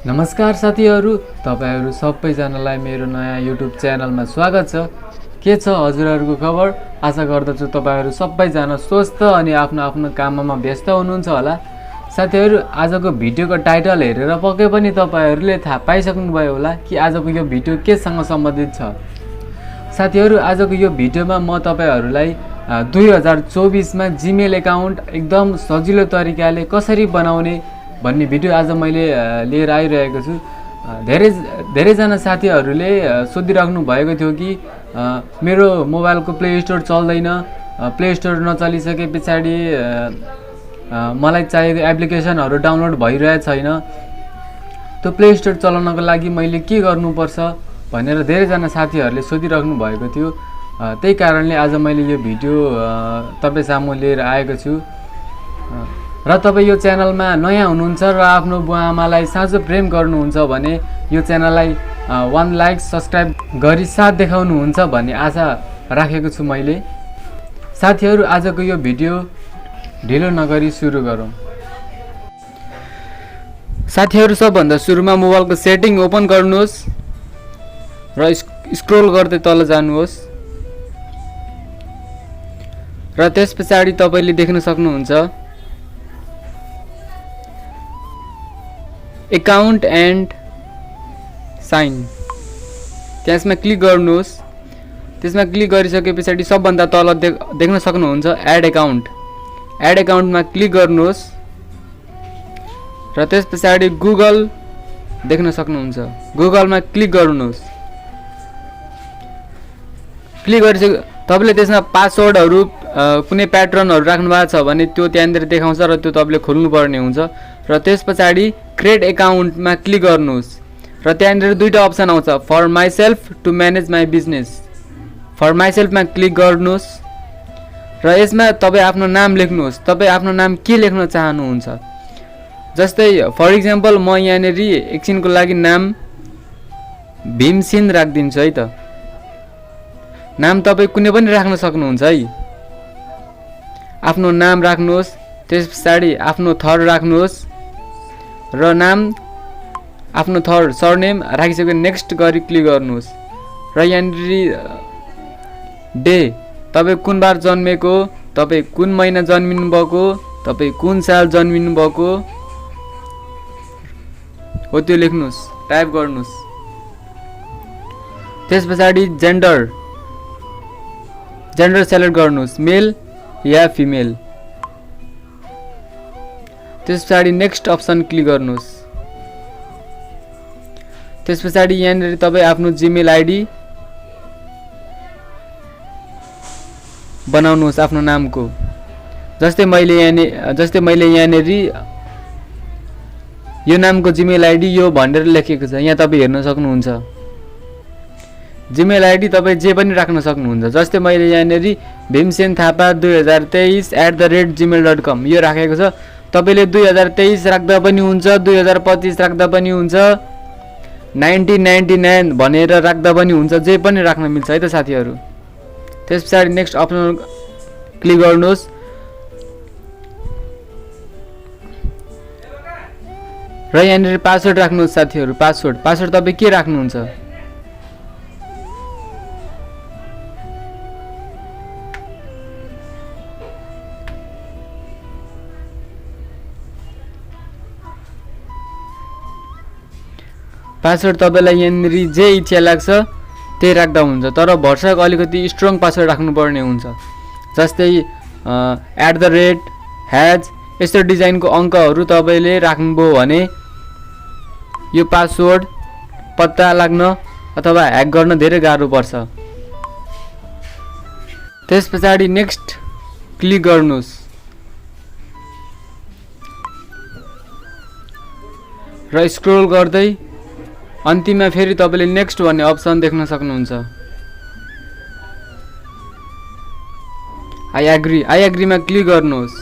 नमस्कार साथीहरु, तपाईहरु सबैजनालाई मेरो नयाँ युट्युब च्यानलमा स्वागत छ। के छ हजुरहरुको खबर? आशा गर्दछु तपाईहरु सबैजना स्वस्थ अनि आफ्नो आफ्नो काममा व्यस्त हुनुहुन्छ होला। साथीहरु, आजको भिडियोको टाइटल हेरेर पक्कै पनि तपाईहरुले थाहा पाइसक्नुभयो होला कि आजको यो भिडियो केसँग सम्बन्धित छ। साथीहरु, आजको यो भिडियोमा म तपाईहरुलाई 2024 मा जीमेल एकाउन्ट एकदम सजिलो तरिकाले कसरी बनाउने भन्ने भिडियो आज मैले लिएर आइरहेको छु। धेरैजना साथीहरुले सोधिराख्नु भएको थियो कि मेरो मोबाइलको प्ले स्टोर चल्दैन, प्ले स्टोर नचलिसके पछाडी मलाई चाहिएको एप्लिकेसनहरु डाउनलोड भइरहेको छैन। त्यो प्ले स्टोर चलाउनको लागि मैले के गर्नुपर्छ भनेर धेरैजना साथीहरुले सोधिराख्नु भएको थियो। त्यही कारणले आज मैले यो भिडियो तपाईसामु लिएर आएको छु। र तपाई यो च्यानलमा नयाँ हुनुहुन्छ र आफ्नो बुवाआमालाई साँचो प्रेम गर्नुहुन्छ भने यो च्यानललाई 1 लाइक सब्स्क्राइब गरी साथ देखाउनुहुन्छ भन्ने आशा राखेको छु मैले। साथीहरु, आजको यो भिडियो ढिलो नगरी सुरु गरौँ। साथीहरु, सबभन्दा सुरुमा मोबाइलको सेटिङ ओपन गर्नुहोस् र स्क्रोल गर्दै तल जानुहोस् र त्यसपछि तपाईले देख्न सक्नुहुन्छ अकाउन्ट एन्ड साइन। त्यसमा क्लिक गर्नुहोस्। त्यसमा क्लिक गरिसकेपछि सबभन्दा तल देख्न सक्नुहुन्छ एड अकाउन्ट। एड अकाउन्टमा क्लिक गर्नुहोस् र त्यसपछि गुगल देख्न सक्नुहुन्छ। गुगलमा क्लिक गर्नुहोस्। क्लिक गरिसके तपाईले त्यसमा पासवर्डहरु कुनै प्याटर्नहरु राख्नु भएको छ भने त्यो त्यहाँतिर देखाउँछ र त्यो तपाईले खोल्नु पर्ने हुन्छ। र त्यसपछि क्रिएट अकाउन्टमा क्लिक गर्नुहोस् र त्यहाँतिर दुईटा अप्सन आउँछ, for myself to manage my business. For माइसेल्फमा क्लिक गर्नुहोस् र यसमा तपाई आफ्नो नाम लेख्नुहोस्। तपाई आफ्नो नाम के लेख्न चाहनुहुन्छ? जस्तै फर एक्जाम्पल म यहाँनेरि एकछिनको लागि नाम भीमसिन राख्दिन्छु है त। नाम तपाई कुनै पनि राख्न सक्नुहुन्छ है। आफ्नो नाम राख्नुहोस्, त्यसपछि आफ्नो थर राख्नुहोस् र नाम आफ्नो थर सरनेम राखिसके नेक्स्ट गरी क्लिक गर्नुहोस् र यहाँनेरि डे तपाई कुन बार जन्मेको, तपाई कुन महिना जन्मिनु भएको, तपाई कुन साल जन्मिनु भएको हो त्यो लेख्नुहोस्, टाइप गर्नुहोस्। त्यसपछि जेन्डर सेलेक्ट गर्नुहोस्, मेल या फिमेल। त्यसपछि नेक्स्ट अप्सन क्लिक गर्नुहोस्। त्यसपछि यहाँनेरि तपाई आफ्नो जीमेल आईडी बनाउनुहोस् आफ्नो नामको। जस्तै मैले यहाँनेरि यो नामको जीमेल आईडी यो भनेर लेखेको छ, यहाँ तपाई हेर्न सक्नुहुन्छ। जीमेल आईडी तपाई जे पनि राख्न सक्नुहुन्छ। जस्तै मैले यहाँनेरि भीमसेन थापा 2023@gmail.com यो राखेको छ। तपाईले 2023 राख्दा पनि हुन्छ, 2025 राख्दा पनि हुन्छ, 1999 भनेर राख्दा पनि हुन्छ, जे पनि राख्न मिल्छ है त साथीहरु। त्यसपछि नेक्स्ट अप्सन क्लिक गर्नुहोस् र यहाँनेरि पासवर्ड राख्नुहोस् साथीहरु। पासवर्ड तपाई के राख्नुहुन्छ? पासवर्ड तपाईलाई यहाँनेरि जे इच्छा लाग्छ त्यही राख्दा हुन्छ, तर भरसक अलिकति स्ट्रङ पासवर्ड राख्नुपर्ने हुन्छ। जस्तै @ हैज यस्तो डिजाइनको अङ्कहरु तपाईले राख्नुभयो भने यो पासवर्ड पत्ता लाग्न अथवा ह्याक गर्न धेरै गाह्रो पर्छ। त्यसपछि नेक्स्ट क्लिक गर्नुहोस् र स्क्रोल गर्दै अन्तिममा फेरि तपाईले नेक्स्ट भन्ने अप्सन देख्न सक्नुहुन्छ। आई एग्रीमा क्लिक गर्नुहोस्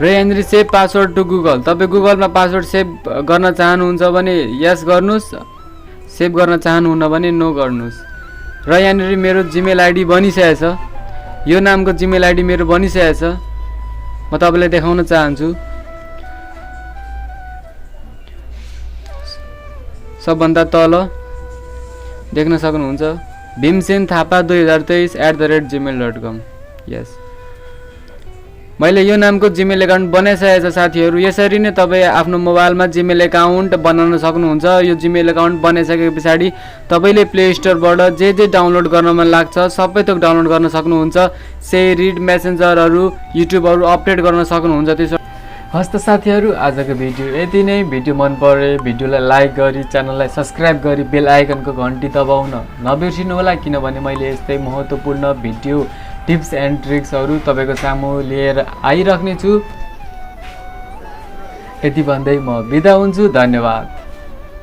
र यहाँनिर सेभ पासवर्ड टु गुगल। तपाई गुगलमा पासवर्ड सेभ गर्न चाहनुहुन्छ भने यस गर्नुस्, सेभ गर्न चाहनुहुन्न भने नो गर्नुस् र यहाँनिर मेरो जिमेल आइडी बनिसकेको छ। यो नामको जिमेल आइडी मेरो बनिसकेको छ। म तपाईँलाई देखाउन चाहन्छु। सबभन्दा तल देख्न सक्नुहुन्छ भीमसेन थापा 2023@gmail.com। यस, मैले यो नामको जिमेल एकाउन्ट बनाइसकेको छ साथीहरू। यसरी नै तपाईँ आफ्नो मोबाइलमा जिमेल एकाउन्ट बनाउन सक्नुहुन्छ। यो जिमेल एकाउन्ट बनाइसके पछाडि तपाईँले प्ले स्टोरबाट जे डाउनलोड गर्न मन लाग्छ सबै थोक डाउनलोड गर्न सक्नुहुन्छ। सेयरिड, मेसेन्जरहरू, युट्युबहरू अपडेट गर्न सक्नुहुन्छ। त्यसो हस्त साथीहरू, आजको भिडियो यति नै। भिडियो मन परे भिडियोलाई लाइक गरी च्यानललाई सब्सक्राइब गरी बेल आइकनको घन्टी दबाउन नबिर्सिनु होला, किनभने मैले यस्तै महत्त्वपूर्ण भिडियो टिप्स एन्ड ट्रिक्सहरू तपाईँको सामु लिएर आइराख्नेछु। यति भन्दै म बिदा हुन्छु। धन्यवाद।